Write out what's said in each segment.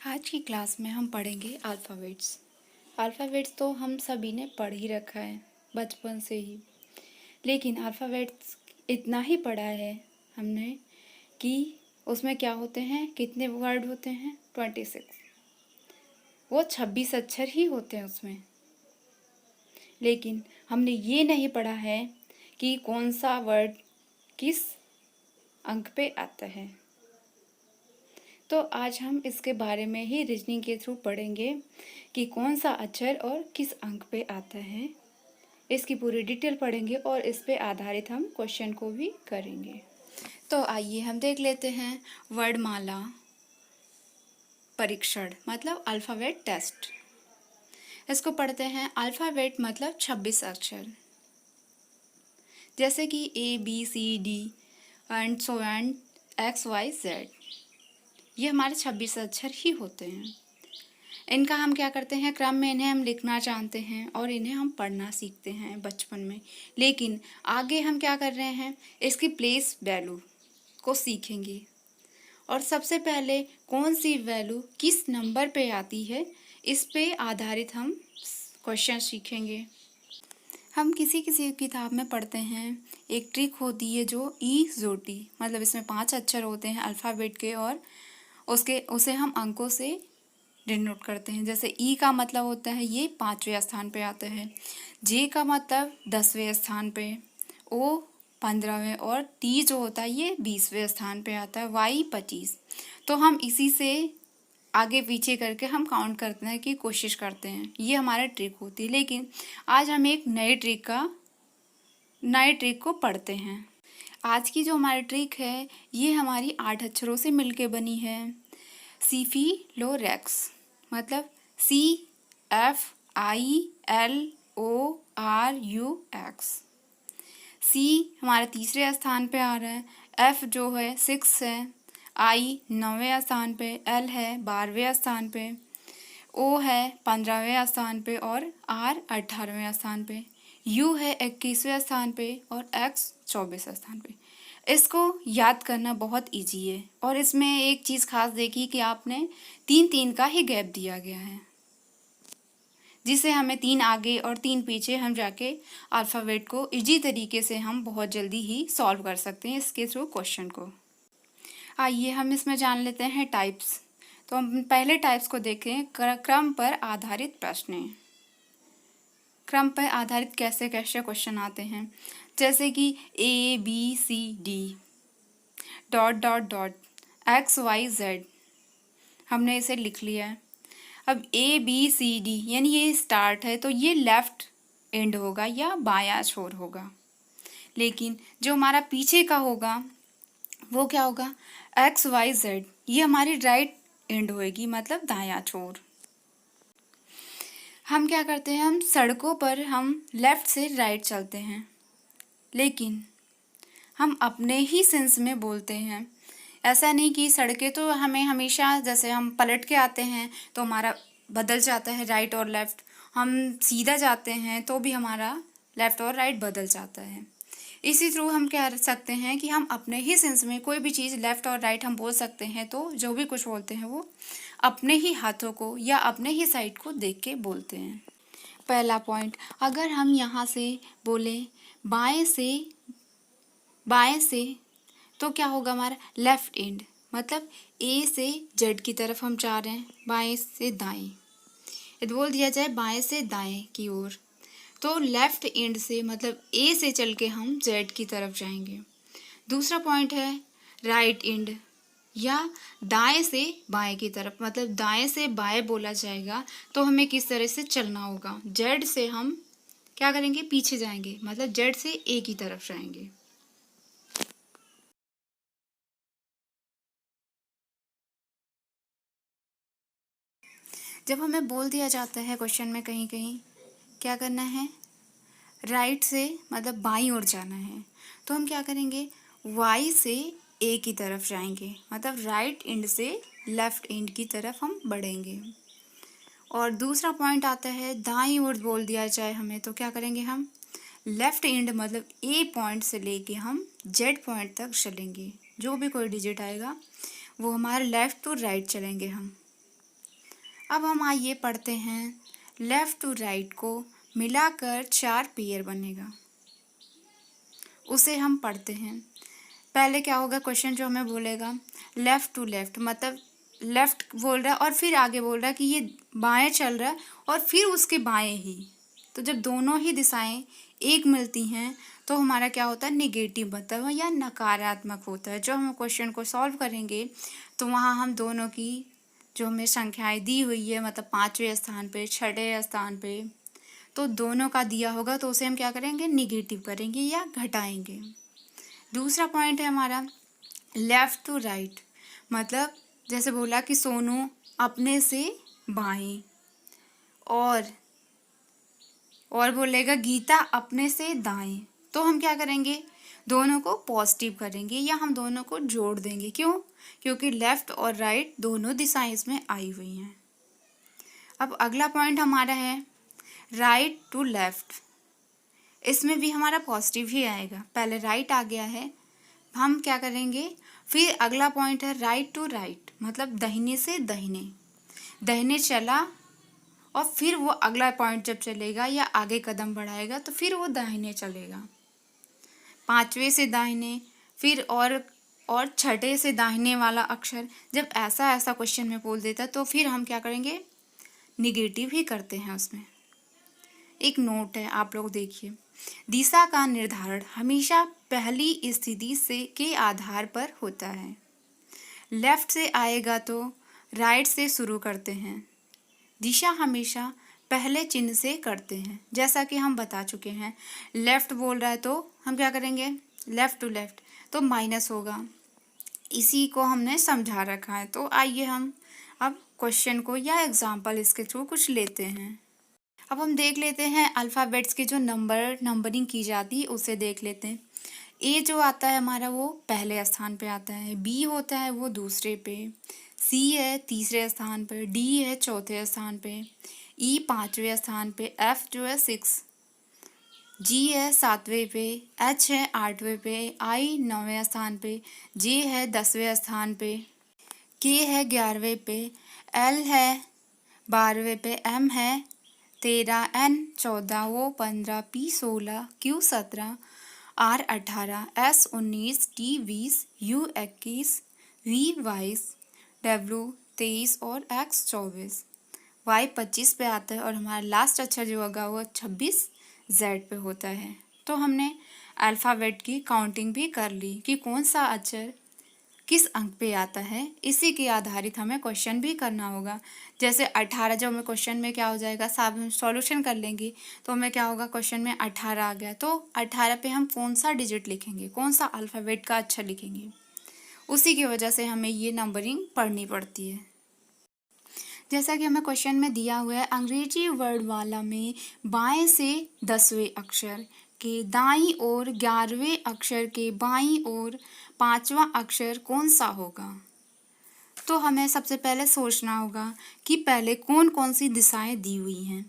आज की क्लास में हम पढ़ेंगे अल्फ़ाबेट्स। अल्फ़ाबेट्स तो हम सभी ने पढ़ ही रखा है बचपन से ही, लेकिन अल्फ़ाबेट्स इतना ही पढ़ा है हमने कि उसमें क्या होते हैं, कितने वर्ड होते हैं, 26। वो 26 अक्षर ही होते हैं उसमें। लेकिन हमने ये नहीं पढ़ा है कि कौन सा वर्ड किस अंक पे आता है। तो आज हम इसके बारे में ही रीजनिंग के थ्रू पढ़ेंगे कि कौन सा अक्षर और किस अंक पे आता है। इसकी पूरी डिटेल पढ़ेंगे और इस पे आधारित हम क्वेश्चन को भी करेंगे। तो आइए हम देख लेते हैं वर्णमाला परीक्षण मतलब अल्फ़ाबेट टेस्ट। इसको पढ़ते हैं। अल्फ़ाबेट मतलब 26 अक्षर, जैसे कि ABCD and so and XYZ। ये हमारे 26 अक्षर ही होते हैं। इनका हम क्या करते हैं, क्रम में इन्हें हम लिखना जानते हैं और इन्हें हम पढ़ना सीखते हैं बचपन में। लेकिन आगे हम क्या कर रहे हैं, इसकी प्लेस वैल्यू को सीखेंगे और सबसे पहले कौन सी वैल्यू किस नंबर पे आती है, इस पे आधारित हम क्वेश्चन सीखेंगे। हम किसी किसी किताब में पढ़ते हैं, एक ट्रिक होती है जो ई-जोटी, मतलब इसमें 5 अक्षर होते हैं अल्फ़ाबेट के और उसे हम अंकों से डिनोट करते हैं। जैसे ई का मतलब होता है ये 5वें स्थान पे आता है, जे का मतलब 10वें स्थान पे, ओ 15वें और टी जो होता है ये 20वें स्थान पे आता है, वाई 25। तो हम इसी से आगे पीछे करके हम काउंट करते हैं कि कोशिश करते हैं, ये हमारा ट्रिक होती है। लेकिन आज हम एक नए ट्रिक को पढ़ते हैं। आज की जो हमारी ट्रिक है ये हमारी 8 अक्षरों से मिलके बनी है। सीफिलोरेक्स मतलब CFILORUX। सी हमारे तीसरे स्थान पे आ रहा है, एफ जो है 6 है, आई 9वें स्थान पे, एल है 12वें स्थान पे, ओ है 15वें स्थान पे और आर 18वें स्थान पे, यू है 21वें स्थान पे और एक्स 24वें स्थान पे। इसको याद करना बहुत इजी है और इसमें एक चीज़ खास देखी कि आपने 3-3 का ही गैप दिया गया है, जिससे हमें 3 आगे और 3 पीछे हम जाके अल्फ़ाबेट को इजी तरीके से हम बहुत जल्दी ही सॉल्व कर सकते हैं इसके थ्रू क्वेश्चन को। आइए हम इसमें जान लेते हैं टाइप्स। तो हम पहले टाइप्स को देखें, क्रम पर आधारित प्रश्न। क्रम पर आधारित कैसे कैसे क्वेश्चन आते हैं, जैसे कि ABCD dot dot dot XYZ, हमने इसे लिख लिया है। अब ABCD यानी ये स्टार्ट है तो ये लेफ्ट एंड होगा या बायां छोर होगा, लेकिन जो हमारा पीछे का होगा वो क्या होगा, XYZ, ये हमारी राइट एंड होएगी मतलब दायां छोर। हम क्या करते हैं, हम सड़कों पर हम लेफ़्ट से राइट चलते हैं, लेकिन हम अपने ही सेंस में बोलते हैं। ऐसा नहीं कि सड़कें तो हमें हमेशा, जैसे हम पलट के आते हैं तो हमारा बदल जाता है राइट और लेफ़्ट, हम सीधा जाते हैं तो भी हमारा लेफ़्ट और राइट बदल जाता है। इसी थ्रू हम कह सकते हैं कि हम अपने ही सेंस में कोई भी चीज़ लेफ़्ट और राइट हम बोल सकते हैं, तो जो भी कुछ बोलते हैं वो अपने ही हाथों को या अपने ही साइड को देख के बोलते हैं। पहला पॉइंट, अगर हम यहाँ से बोलें बाएं से तो क्या होगा, हमारा लेफ़्ट एंड, मतलब ए से जेड की तरफ हम जा रहे हैं, बाएं से दाएं। यदि बोल दिया जाए बाएं से दाएं की ओर तो लेफ़्ट एंड से मतलब ए से चल के हम जेड की तरफ जाएंगे। दूसरा पॉइंट है राइट एंड या दाएं से बाएं की तरफ, मतलब दाएं से बाएं बोला जाएगा तो हमें किस तरह से चलना होगा, जेड से हम क्या करेंगे, पीछे जाएंगे, मतलब जेड से ए की तरफ जाएंगे। जब हमें बोल दिया जाता है क्वेश्चन में कहीं कहीं क्या करना है, राइट से मतलब बाईं ओर जाना है, तो हम क्या करेंगे, वाई से ए की तरफ जाएंगे, मतलब राइट एंड से लेफ्ट एंड की तरफ हम बढ़ेंगे। और दूसरा पॉइंट आता है दाईं ओर बोल दिया जाए हमें तो क्या करेंगे, हम लेफ्ट एंड मतलब ए पॉइंट से लेके हम जेड पॉइंट तक चलेंगे, जो भी कोई डिजिट आएगा वो हमारा लेफ्ट टू राइट चलेंगे हम। अब हम आइए पढ़ते हैं, लेफ़्ट टू राइट को मिलाकर 4 पेयर बनेगा, उसे हम पढ़ते हैं। पहले क्या होगा, क्वेश्चन जो हमें बोलेगा लेफ़्ट टू लेफ़्ट, मतलब लेफ़्ट बोल रहा है और फिर आगे बोल रहा है कि ये बाएं चल रहा है और फिर उसके बाएं ही। तो जब दोनों ही दिशाएं एक मिलती हैं तो हमारा क्या होता है, नेगेटिव मतलब या नकारात्मक होता है। जो हम क्वेश्चन को सॉल्व करेंगे तो वहाँ हम दोनों की जो हमें संख्याएं दी हुई है, मतलब 5वें स्थान पे, 6ठे स्थान पे, तो दोनों का दिया होगा तो उसे हम क्या करेंगे, निगेटिव करेंगे या घटाएंगे। दूसरा पॉइंट है हमारा लेफ़्ट टू राइट, मतलब जैसे बोला कि सोनू अपने से बाएं, और बोलेगा गीता अपने से दाएं, तो हम क्या करेंगे, दोनों को पॉजिटिव करेंगे या हम दोनों को जोड़ देंगे। क्यों? क्योंकि लेफ़्ट और राइट दोनों दिशाएं इसमें आई हुई हैं। अब अगला पॉइंट हमारा है राइट टू लेफ़्ट, इसमें भी हमारा पॉजिटिव ही आएगा। पहले राइट आ गया है, हम क्या करेंगे, फिर अगला पॉइंट है राइट टू राइट, मतलब दाहिने से दाहिने, दाहिने चला और फिर वो अगला पॉइंट जब चलेगा या आगे कदम बढ़ाएगा तो फिर वो दाहिने चलेगा। 5वें से दाहिने, फिर और 6ठे से दाहिने वाला अक्षर जब ऐसा क्वेश्चन में बोल देता तो फिर हम क्या करेंगे, निगेटिव ही करते हैं उसमें। एक नोट है, आप लोग देखिए, दिशा का निर्धारण हमेशा पहली स्थिति से के आधार पर होता है। लेफ्ट से आएगा तो राइट से शुरू करते हैं, दिशा हमेशा पहले चिन्ह से करते हैं। जैसा कि हम बता चुके हैं, लेफ्ट बोल रहा है तो हम क्या करेंगे, लेफ्ट टू लेफ्ट, तो माइनस होगा। इसी को हमने समझा रखा है। तो आइए हम अब क्वेश्चन को या एग्जाम्पल इसके थ्रू कुछ लेते हैं। अब हम देख लेते हैं अल्फ़ाबेट्स के जो नंबरिंग की जाती है उसे देख लेते हैं। ए जो आता है हमारा वो पहले स्थान पे आता है, बी होता है वो दूसरे पे, सी है तीसरे स्थान पर, डी है चौथे स्थान पे, ई 5वें स्थान पे, एफ जो है 6, जी है 7वें पे, एच है 8वें पे, आई 9वें स्थान पे, जे है 10वें स्थान पे, के है 11वें पे, एल है 12वें पे, एम है 13, N 14, O 15, P 16, Q 17, R 18, S 19, T 20, U 21, V 22, W 23 और एक्स 24, वाई 25 पे आता है और हमारा लास्ट अक्षर जो होगा वो 26 जेड पे होता है। तो हमने अल्फ़ाबेट की काउंटिंग भी कर ली कि कौन सा अक्षर किस अंक पे आता है। इसी के आधारित हमें क्वेश्चन भी करना होगा। जैसे 18 जब हमें क्वेश्चन में क्या हो जाएगा, सब हम सॉल्यूशन कर लेंगे तो हमें क्या होगा, क्वेश्चन में 18 आ गया तो 18 पे हम कौन सा डिजिट लिखेंगे, कौन सा अल्फ़ाबेट का अक्षर लिखेंगे, उसी की वजह से हमें ये नंबरिंग पढ़नी पड़ती है। जैसा कि हमें क्वेश्चन में दिया हुआ है, अंग्रेजी वर्णमाला में बाएं से 10वें अक्षर के दाईं ओर 11वें अक्षर के बाईं ओर 5वां अक्षर कौन सा होगा। तो हमें सबसे पहले सोचना होगा कि पहले कौन कौन सी दिशाएं दी हुई हैं,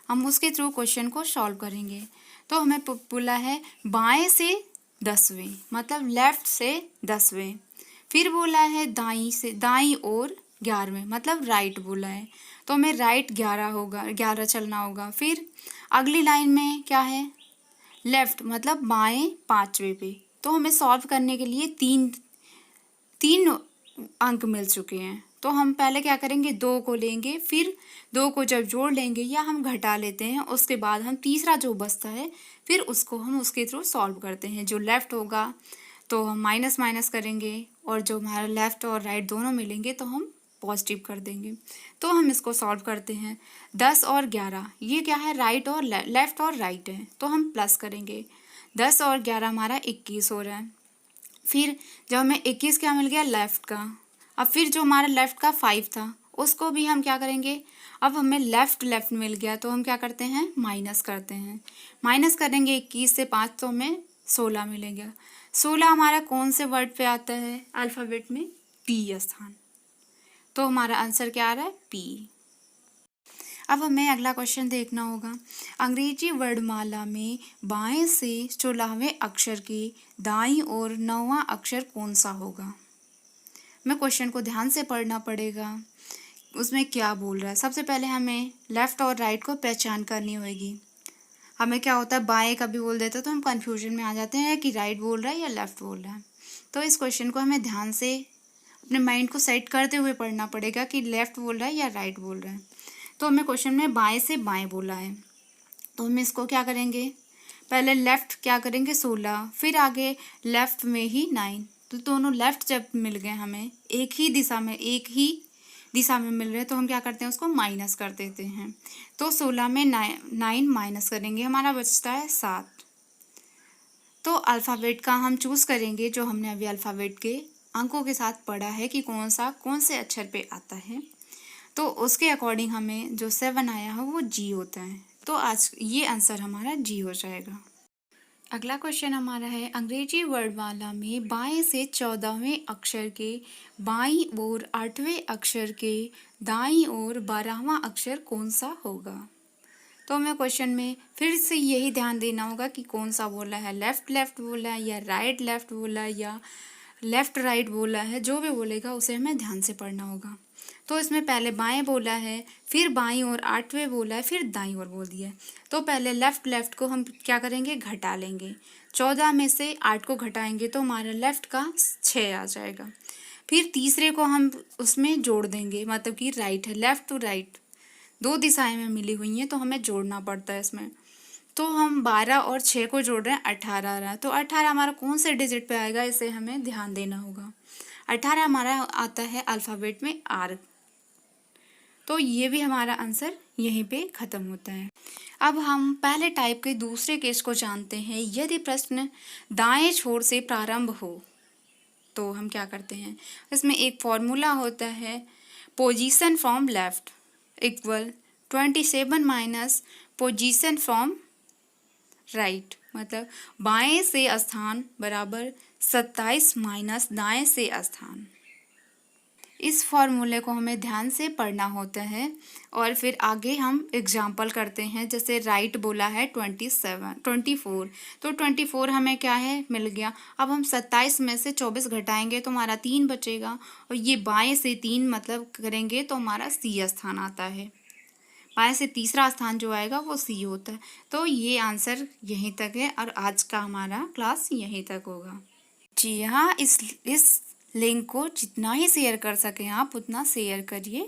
हम उसके थ्रू क्वेश्चन को सॉल्व करेंगे। तो हमें बोला है बाएं से 10वें, मतलब लेफ्ट से 10वें, फिर बोला है दाईं से दाईं ओर 11वें, मतलब राइट बोला है तो हमें राइट 11 होगा, 11 चलना होगा। फिर अगली लाइन में क्या है, लेफ्ट मतलब बाएं 5वें पे, तो हमें सॉल्व करने के लिए तीन अंक मिल चुके हैं। तो हम पहले क्या करेंगे, 2 को लेंगे, फिर 2 को जब जोड़ लेंगे या हम घटा लेते हैं उसके बाद हम तीसरा जो बचता है फिर उसको हम उसके थ्रू सॉल्व करते हैं। जो लेफ़्ट होगा तो हम माइनस माइनस करेंगे और जो हमारा लेफ़्ट और राइट दोनों मिलेंगे तो हम पॉजिटिव कर देंगे। तो हम इसको सॉल्व करते हैं। 10 और 11 ये क्या है, राइट और लेफ़्ट और राइट है तो हम प्लस करेंगे। 10 और 11 हमारा 21 हो रहा है। फिर जब हमें 21 क्या मिल गया, लेफ़्ट का। अब फिर जो हमारा लेफ़्ट का 5 था उसको भी हम क्या करेंगे, अब हमें लेफ़्ट मिल गया तो हम क्या करते हैं, माइनस करते हैं। माइनस करेंगे 21 से 5 तो हमें 16 मिलेगा। 16 हमारा कौन से वर्ड पे आता है अल्फ़ाबेट में, पी स्थान। तो हमारा आंसर क्या आ रहा है, पी। अब हमें अगला क्वेश्चन देखना होगा, अंग्रेजी वर्णमाला में बाएं से 16वें अक्षर के दाईं ओर 9वां अक्षर कौन सा होगा। हमें क्वेश्चन को ध्यान से पढ़ना पड़ेगा, उसमें क्या बोल रहा है। सबसे पहले हमें लेफ़्ट और राइट को पहचान करनी होगी। हमें क्या होता है, बाएं कभी बोल देते तो हम कंफ्यूजन में आ जाते हैं कि राइट बोल रहा है या लेफ़्ट बोल रहा है। तो इस क्वेश्चन को हमें ध्यान से अपने माइंड को सेट करते हुए पढ़ना पड़ेगा कि लेफ़्ट बोल रहा है या राइट बोल रहा है। तो हमें क्वेश्चन में बाएं से बाएं बोला है, तो हम इसको क्या करेंगे, पहले लेफ़्ट क्या करेंगे 16, फिर आगे लेफ़्ट में ही 9। तो दोनों लेफ़्ट जब मिल गए हमें एक ही दिशा में मिल रहे हैं, तो हम क्या करते हैं, उसको माइनस कर देते हैं। तो 16 में 9 माइनस करेंगे, हमारा बचता है 7। तो अल्फ़ाबेट का हम चूज़ करेंगे, जो हमने अभी अल्फ़ाबेट के अंकों के साथ पढ़ा है कि कौन से अक्षर पे आता है। तो उसके अकॉर्डिंग हमें जो 7 आया है वो जी होता है। तो आज ये आंसर हमारा जी हो जाएगा। अगला क्वेश्चन हमारा है, अंग्रेजी वर्णमाला में बाएं से 14वें अक्षर के बाईं ओर 8वें अक्षर के दाईं ओर 12वां अक्षर कौन सा होगा। तो हमें क्वेश्चन में फिर से यही ध्यान देना होगा कि कौन सा बोला है, लेफ़्ट लेफ़्ट बोला है या राइट लेफ़्ट बोला है या लेफ़्ट राइट बोला है। जो भी बोलेगा उसे हमें ध्यान से पढ़ना होगा। तो इसमें पहले बाएं बोला है, फिर बाईं ओर 8वें बोला है, फिर दाईं ओर बोल दिया है। तो पहले लेफ़्ट को हम क्या करेंगे, घटा लेंगे। 14 में से 8 को घटाएंगे तो हमारा लेफ़्ट का 6 आ जाएगा। फिर तीसरे को हम उसमें जोड़ देंगे, मतलब कि राइट है, लेफ़्ट टू राइट 2 दिशाएं में मिली हुई हैं, तो हमें जोड़ना पड़ता है इसमें। तो हम 12 और 6 को जोड़ रहे हैं, 18 आ रहा है। तो 18 हमारा कौन से डिजिट पे आएगा, इसे हमें ध्यान देना होगा। 18 हमारा आता है अल्फ़ाबेट में आर। तो ये भी हमारा आंसर यहीं पे ख़त्म होता है। अब हम पहले टाइप के दूसरे केस को जानते हैं। यदि प्रश्न दाएं छोर से प्रारंभ हो तो हम क्या करते हैं, इसमें एक फॉर्मूला होता है, position from left equal 27 minus position from right, मतलब बाएं से स्थान बराबर 27 माइनस दाएं से स्थान। इस फॉर्मूले को हमें ध्यान से पढ़ना होता है और फिर आगे हम एग्जाम्पल करते हैं। जैसे राइट बोला है 24, तो 24 हमें क्या है, मिल गया। अब हम 27 में से 24 घटाएंगे तो हमारा 3 बचेगा, और ये बाएं से 3 मतलब करेंगे तो हमारा सी स्थान आता है। बाएं से तीसरा स्थान जो आएगा वो सी होता है। तो ये आंसर यहीं तक है और आज का हमारा क्लास यहीं तक होगा। जी हाँ, इस लिंक को जितना ही शेयर कर सकें आप उतना शेयर करिए।